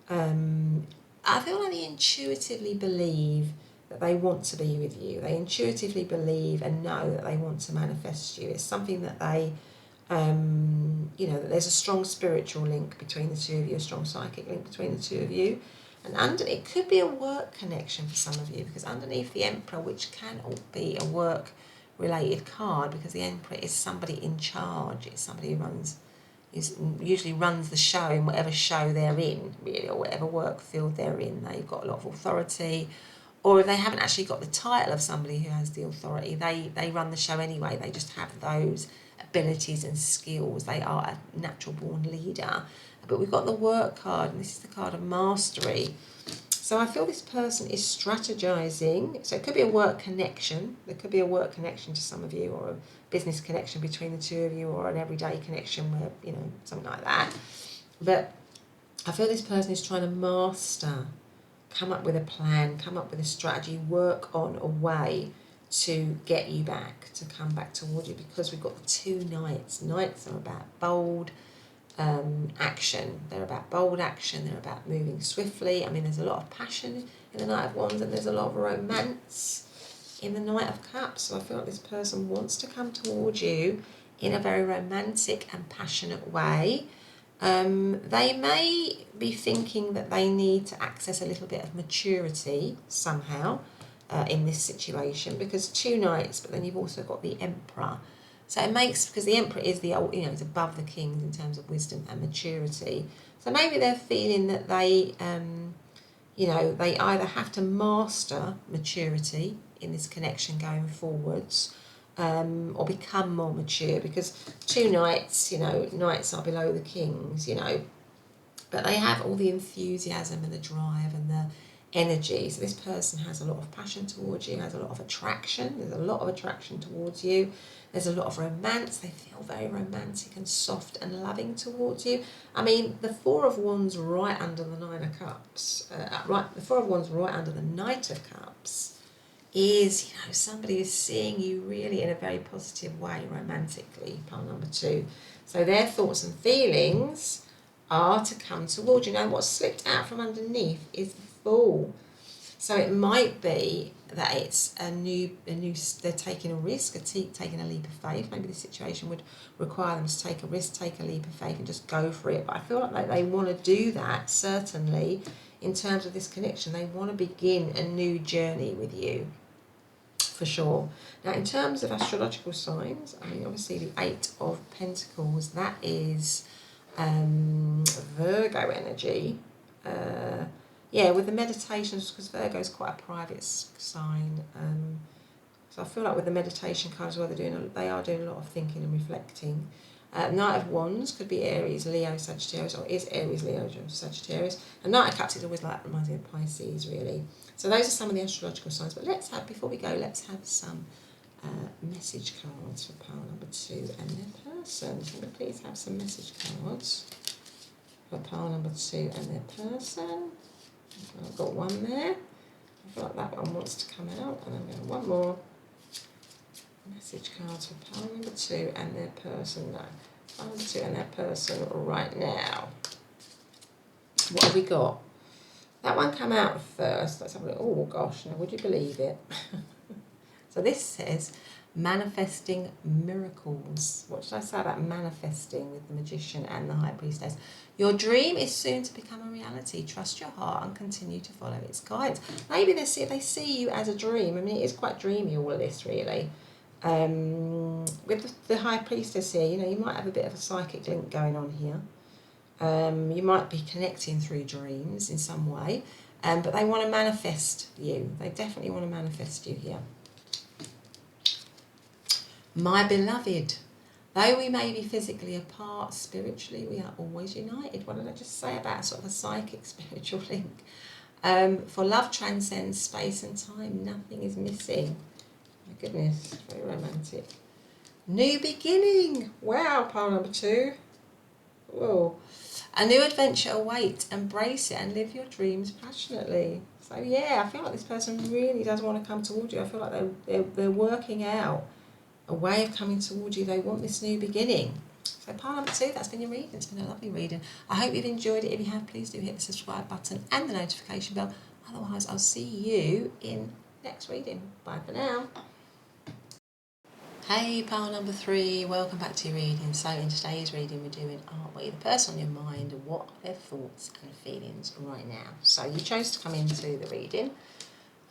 I feel like they intuitively believe that they want to be with you. They intuitively believe and know that they want to manifest you. It's something that they, you know, that there's a strong spiritual link between the two of you, a strong psychic link between the two of you. And it could be a work connection for some of you, because underneath the Emperor, which can be a work related card, because the Emperor is somebody in charge. It's somebody who usually runs the show in whatever show they're in, really, or whatever work field they're in. They've got a lot of authority, or if they haven't actually got the title of somebody who has the authority, they run the show anyway. They just have those abilities and skills. They are a natural born leader. But we've got the work card, and this is the card of mastery. So I feel this person is strategizing. So it could be a work connection. There could be a work connection to some of you, or a business connection between the two of you, or an everyday connection where, you know, something like that. But I feel this person is trying to master, come up with a plan, come up with a strategy, work on a way to get you back, to come back towards you, because we've got the 2 Knights. Knights are about bold action. They're about bold action. They're about moving swiftly. I mean, there's a lot of passion in the Knight of Wands, and there's a lot of romance in the Knight of Cups. So I feel like this person wants to come towards you in a very romantic and passionate way. They may be thinking that they need to access a little bit of maturity somehow in this situation, because 2 Knights, but then you've also got the Emperor. So it makes, because the Emperor is the old, you know, it's above the kings in terms of wisdom and maturity. So maybe they're feeling that they, you know, they either have to master maturity in this connection going forwards, or become more mature, because 2 Knights, you know, Knights are below the kings, you know, but they have all the enthusiasm and the drive and the energy. So this person has a lot of passion towards you, has a lot of attraction. There's a lot of attraction towards you. There's a lot of romance. They feel very romantic and soft and loving towards you. I mean, the 4 of Wands right under the 9 of Cups, the 4 of Wands right under the Knight of Cups is, you know, somebody is seeing you really in a very positive way romantically, pile number 2. So their thoughts and feelings are to come towards you. Now, what's slipped out from underneath is the Fool. So it might be that it's they're taking a risk, taking a leap of faith. Maybe this situation would require them to take a risk, take a leap of faith and just go for it. But I feel like they want to do that, certainly, in terms of this connection. They want to begin a new journey with you, for sure. Now, in terms of astrological signs, I mean, obviously the Eight of Pentacles, that is Virgo energy. Yeah, with the meditations, because Virgo is quite a private sign. So I feel like with the meditation card as well, they are doing a lot of thinking and reflecting. Knight of Wands could be Aries, Leo, Sagittarius, or is Aries, Leo, Sagittarius. And Knight of Cups is always like, reminds me of Pisces, really. So those are some of the astrological signs. But before we go, let's have some message cards for pile number 2 and their person. Can we please have some message cards for pile number 2 and their person? I've got one there. I feel like that one wants to come out. And then we have one more. Message cards for pile number 2 and their person. No, pile number 2 and their person right now. What have we got? That one came out first. Let's have a look. Oh gosh, now would you believe it? So this says manifesting miracles. What should I say about manifesting with the Magician and the High Priestess? Your dream is soon to become a reality. Trust your heart and continue to follow its guidance. Maybe they see you as a dream. I mean, it is quite dreamy, all of this, really. With the High Priestess here, you might have a bit of a psychic link going on here. You might be connecting through dreams in some way, but they want to manifest you. They definitely want to manifest you here. My beloved, though we may be physically apart, spiritually we are always united. What did I just say about sort of a psychic spiritual link? For love transcends space and time. Nothing is missing. My goodness, very romantic. New beginning. Wow, pile number 2. Whoa. A new adventure awaits. Embrace it and live your dreams passionately. So yeah, I feel like this person really does want to come towards you. I feel like they're working out a way of coming towards you. They want this new beginning. So pile number 2, that's been your reading. It's been a lovely reading. I hope you've enjoyed it. If you have, please do hit the subscribe button and the notification bell. Otherwise, I'll see you in next reading. Bye for now. Hey, pile number 3, welcome back to your reading. So in today's reading, we're doing, are we the person on your mind? What are their thoughts and feelings right now? So you chose to come into the reading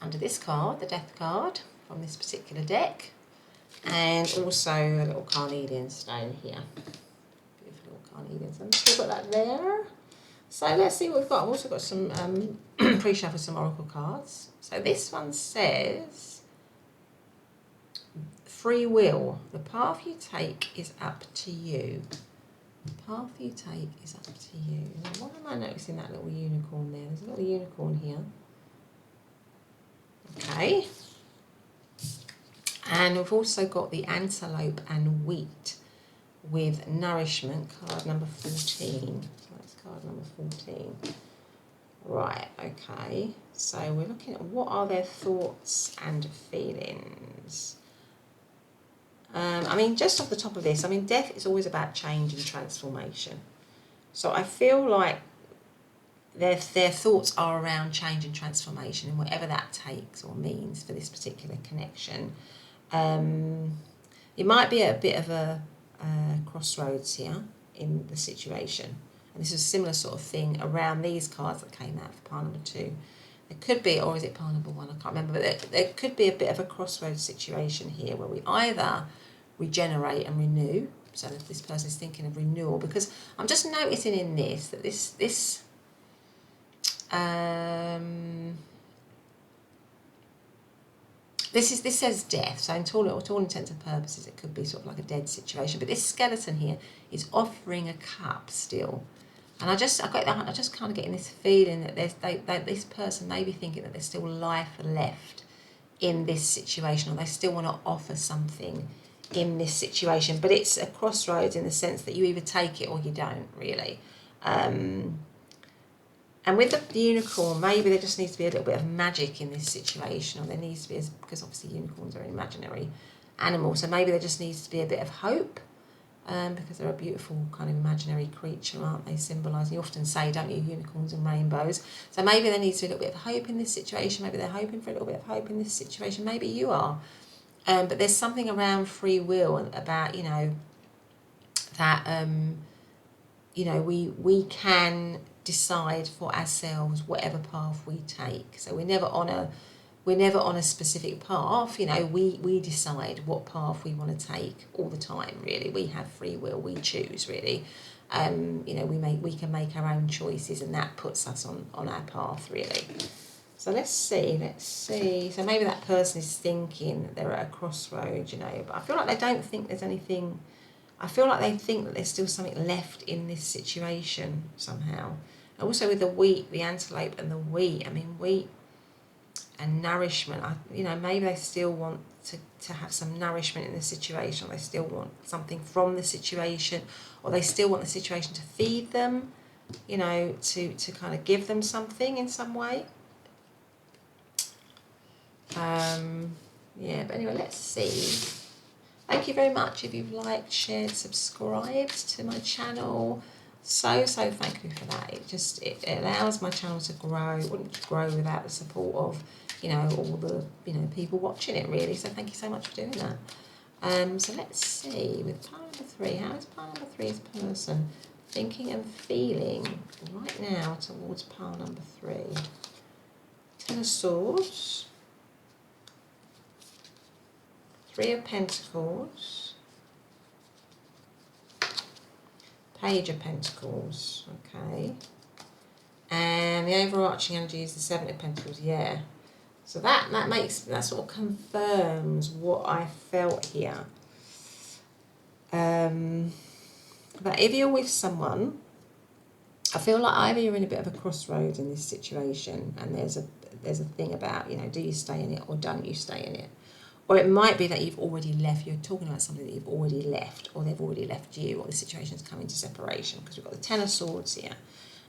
under this card, the Death card, from this particular deck. And also a little carnelian stone here. Beautiful little carnelian stone. Still got that there. So let's see what we've got. I've also got some pre-shuffled some oracle cards. So this one says, free will. The path you take is up to you. The path you take is up to you. Now, why am I noticing that little unicorn there? There's a little unicorn here. Okay. And we've also got the antelope and wheat with nourishment, card number 14. So that's card number 14. Right, okay. So we're looking at what are their thoughts and feelings. I mean, just off the top of this, I mean, death is always about change and transformation. So I feel like their thoughts are around change and transformation and whatever that takes or means for this particular connection. It might be a bit of a crossroads here in the situation. And this is a similar sort of thing around these cards that came out for pile number 2. There could be, or is it pile number 1? I can't remember. But there could be a bit of a crossroads situation here where we either regenerate and renew. So if this person is thinking of renewal, because I'm just noticing in this that this says death, so to all intents and purposes it could be sort of like a dead situation. But this skeleton here is offering a cup still, and I just kind of getting this feeling that this person may be thinking that there's still life left in this situation, or they still want to offer something in this situation. But it's a crossroads in the sense that you either take it or you don't, really. And with the unicorn, maybe there just needs to be a little bit of magic in this situation, or there needs to be, because obviously unicorns are an imaginary animal, so maybe there just needs to be a bit of hope. because they're a beautiful kind of imaginary creature, aren't they? Symbolising, you often say, don't you, unicorns and rainbows. So maybe there needs to be a little bit of hope in this situation. Maybe they're hoping for a little bit of hope in this situation. Maybe you are. But there's something around free will and about, that, we can decide for ourselves whatever path we take. So we're never on a specific path. We decide what path we want to take all the time. Really, we have free will. We choose, really. We can make our own choices, and that puts us on our path, really. So let's see. So maybe that person is thinking that they're at a crossroads, but I feel like they don't think there's anything. I feel like they think that there's still something left in this situation somehow. And also with the wheat, the antelope and the wheat. I mean, wheat and nourishment. Maybe they still want to have some nourishment in the situation. Or they still want something from the situation, or they still want the situation to feed them. To kind of give them something in some way. But anyway, let's see. Thank you very much if you've liked, shared, subscribed to my channel. So thank you for that. It allows my channel to grow. It wouldn't grow without the support of, all the, people watching it, really. So thank you so much for doing that. So let's see, with pile number 3, how is pile number 3's person thinking and feeling right now towards pile number 3? 10 of Swords. 3 of Pentacles, Page of Pentacles, okay, and the overarching energy is the 7 of Pentacles, yeah. So that sort of confirms what I felt here. But if you're with someone, I feel like either you're in a bit of a crossroads in this situation, and there's a thing about, do you stay in it or don't you stay in it? Or it might be that you've already left. You're talking about something that you've already left, or they've already left you, or the situation's coming to separation, because we've got the 10 of Swords here.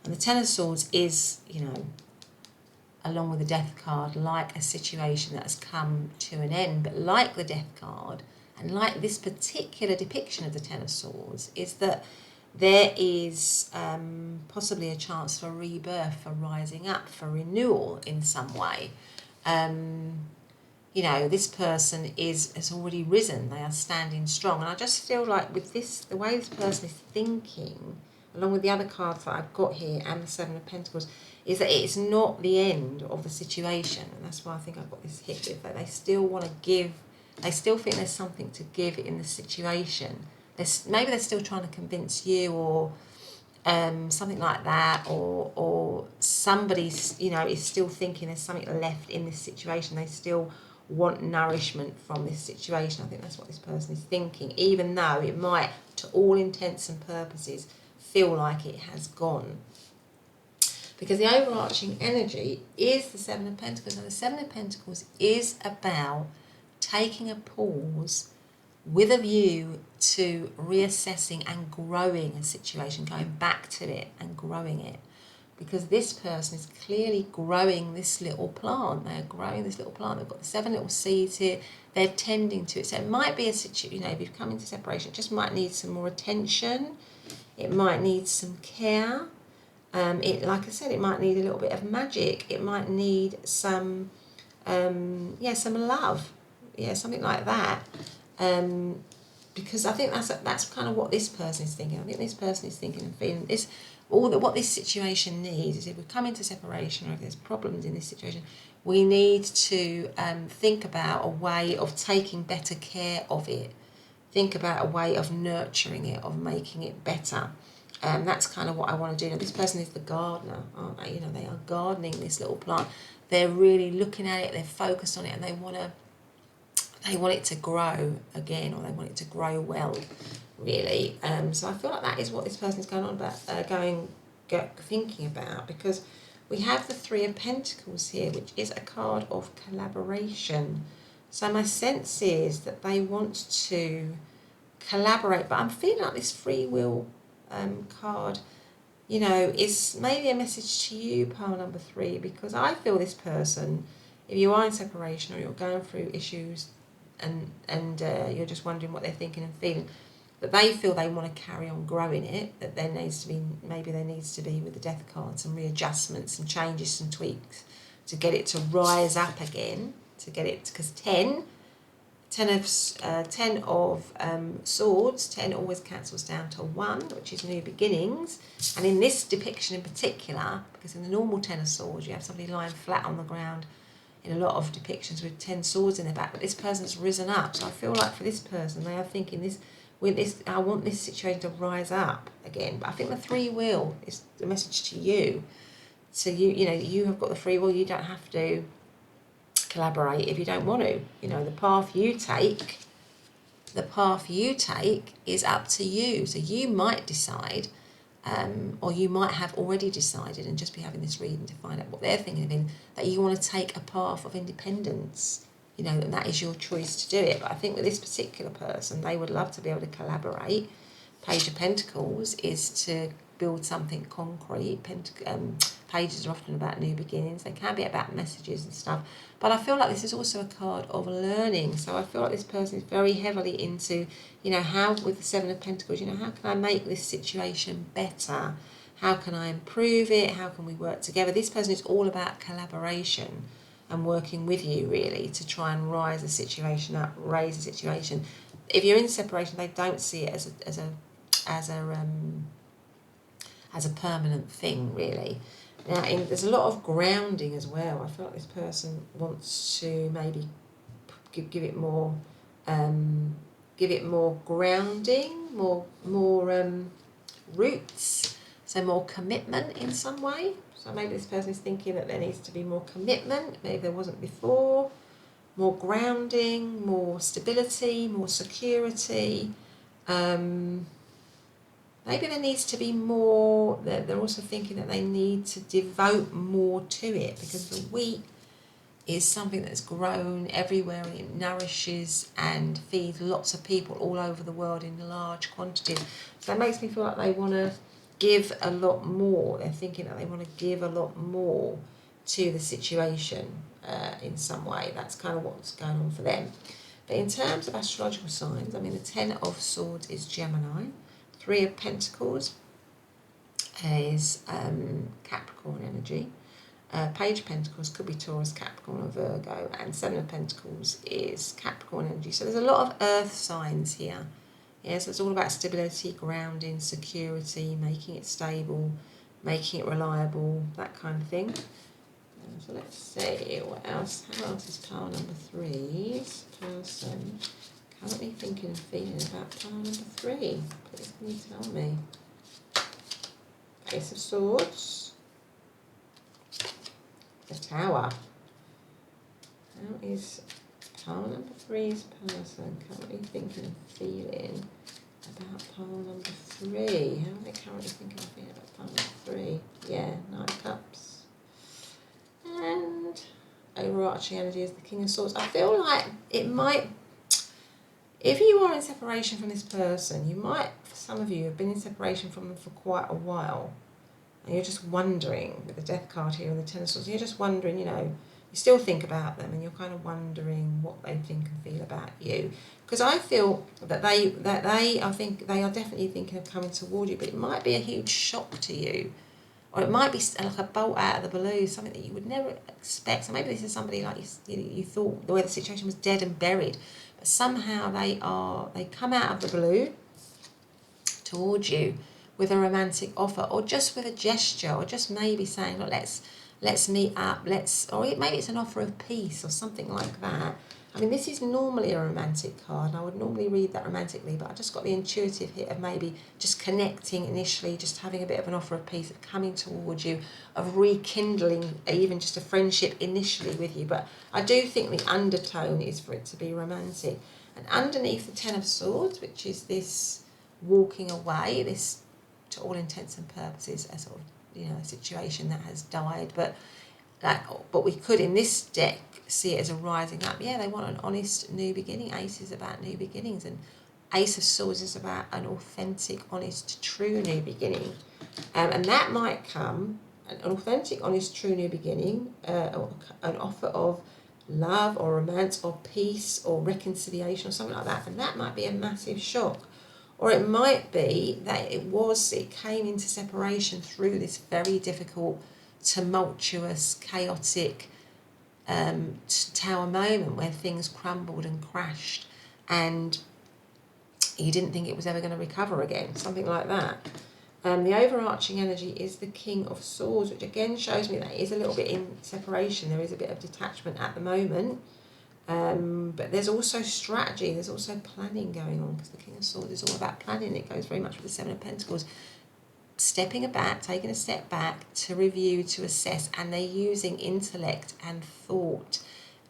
And the 10 of Swords is, along with the Death card, like a situation that has come to an end. But like the Death card, and like this particular depiction of the 10 of Swords, is that there is possibly a chance for rebirth, for rising up, for renewal in some way. This person has already risen. They are standing strong. And I just feel like with this, the way this person is thinking, along with the other cards that I've got here and the 7 of Pentacles, is that it's not the end of the situation. And that's why I think I've got this hit with that. They still want to give. They still think there's something to give in the situation. Maybe they're still trying to convince you, or something like that, or somebody's, is still thinking there's something left in this situation. They still want nourishment from this situation. I think that's what this person is thinking, even though it might, to all intents and purposes, feel like it has gone. Because the overarching energy is the 7 of Pentacles, and the 7 of Pentacles is about taking a pause with a view to reassessing and growing a situation, going back to it and growing it. Because this person is clearly growing this little plant. They are growing this little plant. They've got the 7 little seeds here. They're tending to it. So it might be a situation, if you've come into separation, it just might need some more attention. It might need some care. Like I said, it might need a little bit of magic. It might need some love. Yeah, something like that. Because I think that's kind of what this person is thinking. I think this person is thinking and feeling this. What this situation needs is, if we come into separation, or if there's problems in this situation, we need to think about a way of taking better care of it. Think about a way of nurturing it, of making it better. That's kind of what I want to do. Now, this person is the gardener, aren't they? They are gardening this little plant. They're really looking at it. They're focused on it, and they want it to grow again, or they want it to grow well, really. So I feel like that is what this person is going on about, thinking about, because we have the 3 of Pentacles here, which is a card of collaboration. So my sense is that they want to collaborate, but I'm feeling like this free will card, is maybe a message to you, pile number 3, because I feel this person, if you are in separation or you're going through issues and you're just wondering what they're thinking and feeling, that they feel they want to carry on growing it, that there needs to be, maybe there needs to be with the death card, some readjustments, some changes, some tweaks to get it to rise up again, to get it, because 10 of swords, 10 always cancels down to 1, which is new beginnings. And in this depiction in particular, because in the normal 10 of swords, you have somebody lying flat on the ground in a lot of depictions with 10 swords in their back, but this person's risen up. So I feel like for this person, they are thinking this, with this, I want this situation to rise up again. But I think the free will is the message to you. So you know, you have got the free will. You don't have to collaborate if you don't want to. You know, the path you take is up to you. So you might decide, or you might have already decided and just be having this reading to find out what they're thinking of, that you want to take a path of independence, you know, and that is your choice to do it. But I think with this particular person, they would love to be able to collaborate. Page of Pentacles is to build something concrete. Pages are often about new beginnings. They can be about messages and stuff. But I feel like this is also a card of learning. So I feel like this person is very heavily into, you know, how, with the Seven of Pentacles, you know, how can I make this situation better? How can I improve it? How can we work together? This person is all about collaboration and working with you, really, to try and rise the situation up, raise the situation. If you're in separation, they don't see it as a permanent thing, really. Now, there's a lot of grounding as well. I feel like this person wants to maybe give it more grounding, more roots, so more commitment in some way. So maybe this person is thinking that there needs to be more commitment, maybe there wasn't before, more grounding, more stability, more security. Maybe there needs to be more, they're also thinking that they need to devote more to it, because the wheat is something that's grown everywhere. It nourishes and feeds lots of people all over the world in large quantities. So that makes me feel like they want to give a lot more. They're thinking that they want to give a lot more to the situation in some way. That's kind of what's going on for them. But in terms of astrological signs, I mean, the 10 of Swords is Gemini. 3 of Pentacles is Capricorn energy. Page of Pentacles could be Taurus, Capricorn or Virgo. And 7 of Pentacles is Capricorn energy. So there's a lot of earth signs here. Yeah, so it's all about stability, grounding, security, making it stable, making it reliable, that kind of thing. So let's see, what else? How else is pile number 3's person currently thinking and feeling about pile number 3? Please, can you tell me? Ace of Swords. The Tower. How is pile number 3's person currently thinking and feeling about pile number 3? How are they currently thinking and feeling about pile number 3? Yeah, 9 of Cups. And overarching energy is the King of Swords. I feel like it might, if you are in separation from this person, you might, for some of you, have been in separation from them for quite a while. And you're just wondering, with the Death card here and the 10 of Swords, you're just wondering, you know, you still think about them and you're kind of wondering what they think and feel about you. Because I feel that they I think they are definitely thinking of coming toward you, but it might be a huge shock to you. Or it might be like a bolt out of the blue, something that you would never expect. So maybe this is somebody like you thought the way the situation was dead and buried, but somehow they come out of the blue towards you with a romantic offer, or just with a gesture, or just maybe saying, look, let's meet up, or maybe it's an offer of peace or something like that. I mean, this is normally a romantic card, and I would normally read that romantically, but I just got the intuitive hit of maybe just connecting initially, just having a bit of an offer of peace, of coming towards you, of rekindling even just a friendship initially with you. But I do think the undertone is for it to be romantic. And underneath the 10 of Swords, which is this walking away, this, to all intents and purposes, a sort of, you know, a situation that has died, but we could in this deck see it as a rising up. Yeah, they want an honest new beginning. Ace is about new beginnings, and Ace of Swords is about an authentic, honest, true new beginning. And that might come, an authentic, honest, true new beginning, or an offer of love or romance or peace or reconciliation or something like that. And that might be a massive shock. Or it might be that it came into separation through this very difficult, tumultuous, chaotic tower moment where things crumbled and crashed and you didn't think it was ever going to recover again, something like that. The overarching energy is the King of Swords, which again shows me that it is a little bit in separation. There is a bit of detachment at the moment. But there's also strategy, there's also planning going on, because the King of Swords is all about planning. It goes very much with the Seven of Pentacles. Stepping back, taking a step back to review, to assess, and they're using intellect and thought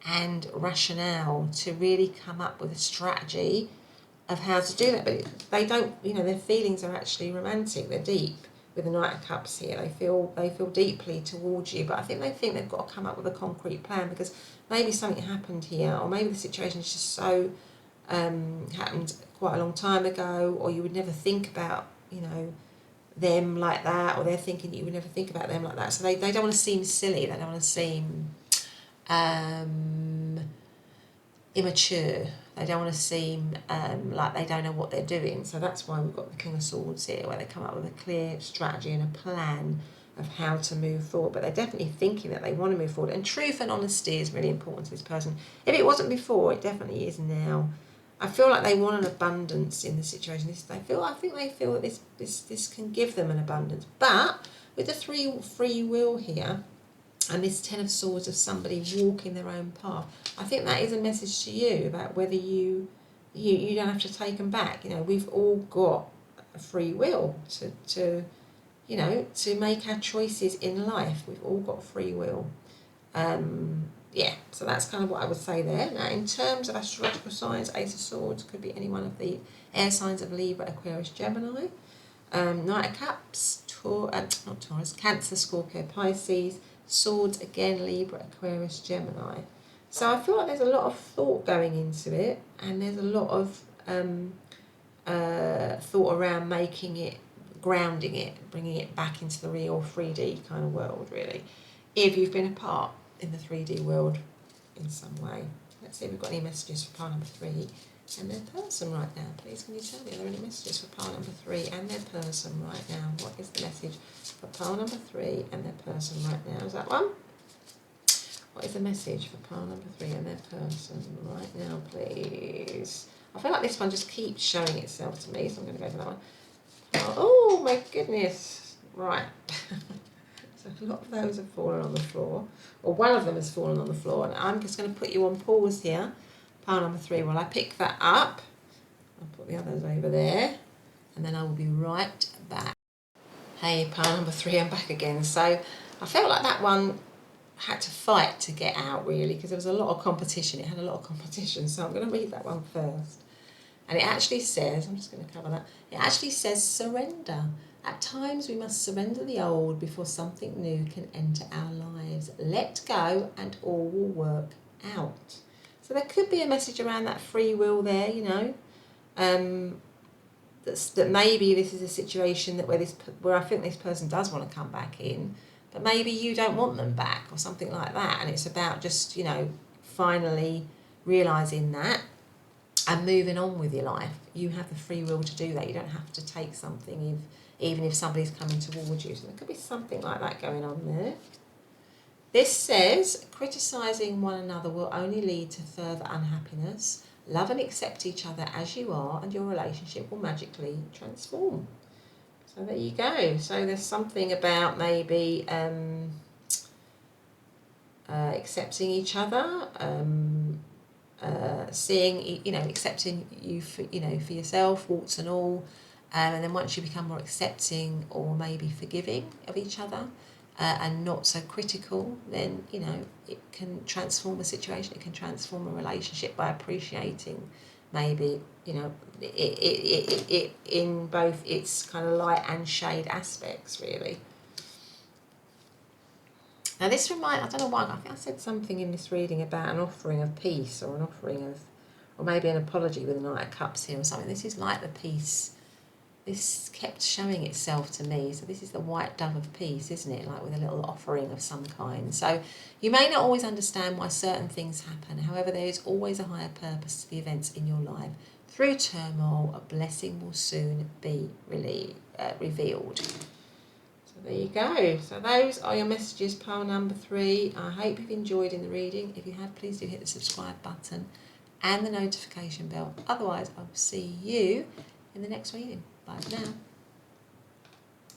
and rationale to really come up with a strategy of how to do that. But they don't, their feelings are actually romantic, they're deep. With the Knight of Cups here, they feel deeply towards you, but I think they've got to come up with a concrete plan, because maybe something happened here, or maybe the situation is just so happened quite a long time ago, or you would never think about them like that, or they're thinking you would never think about them like that. So they don't want to seem silly, they don't want to seem immature. They don't want to seem like they don't know what they're doing. So that's why we've got the King of Swords here, where they come up with a clear strategy and a plan of how to move forward. But they're definitely thinking that they want to move forward. And truth and honesty is really important to this person. If it wasn't before, it definitely is now. I feel like they want an abundance in the situation. I think they feel that this can give them an abundance. But with the free will here, and this Ten of Swords of somebody walking their own path, I think that is a message to you about whether you don't have to take them back. We've all got a free will to make our choices in life. We've all got free will. So that's kind of what I would say there. Now, in terms of astrological signs, Ace of Swords could be any one of the air signs of Libra, Aquarius, Gemini. Knight of Cups, not Taurus, Cancer, Scorpio, Pisces. Swords, again, Libra, Aquarius, Gemini. So I feel like there's a lot of thought going into it, and there's a lot of thought around making it, grounding it, bringing it back into the real 3D kind of world, really. If you've been apart in the 3D world in some way. Let's see if we've got any messages for pile number 3 and their person right now. Please, can you tell me, are there any messages for pile number 3 and their person right now? What is the message for pile number 3 and their person right now? Is that one? What is the message for pile number 3 and their person right now, please? I feel like this one just keeps showing itself to me, so I'm going to go for that one. Oh my goodness. Right. So a lot of those have fallen on the floor, or one of them has fallen on the floor, and I'm just going to put you on pause here. Pile number 3, well, I pick that up, I'll put the others over there, and then I will be right back. Hey, pile number 3, I'm back again. So I felt like that one had to fight to get out, really, because there was a lot of competition. It had a lot of competition, so I'm going to read that one first. And it actually says, I'm just going to cover that, it actually says surrender. At times we must surrender the old before something new can enter our lives. Let go and all will work out. So there could be a message around that free will there, that maybe this is a situation that where I think this person does want to come back in, but maybe you don't want them back or something like that. And it's about just, finally realising that and moving on with your life. You have the free will to do that. You don't have to take something even if somebody's coming towards you. So there could be something like that going on there. This says, criticising one another will only lead to further unhappiness. Love and accept each other as you are, and your relationship will magically transform. So there you go. So there's something about maybe accepting each other, seeing, accepting you for yourself, warts and all. And then once you become more accepting or maybe forgiving of each other and not so critical, then, it can transform a situation. It can transform a relationship by appreciating maybe, it in both its kind of light and shade aspects, really. Now this I don't know why, I think I said something in this reading about an offering of peace or an offering of, or maybe an apology with the Knight of Cups here or something. This is like the peace. This kept showing itself to me. So this is the white dove of peace, isn't it? Like with a little offering of some kind. So you may not always understand why certain things happen. However, there is always a higher purpose to the events in your life. Through turmoil, a blessing will soon be revealed. So there you go. So those are your messages, pile number 3. I hope you've enjoyed in the reading. If you have, please do hit the subscribe button and the notification bell. Otherwise, I will see you in the next reading. Bye for now.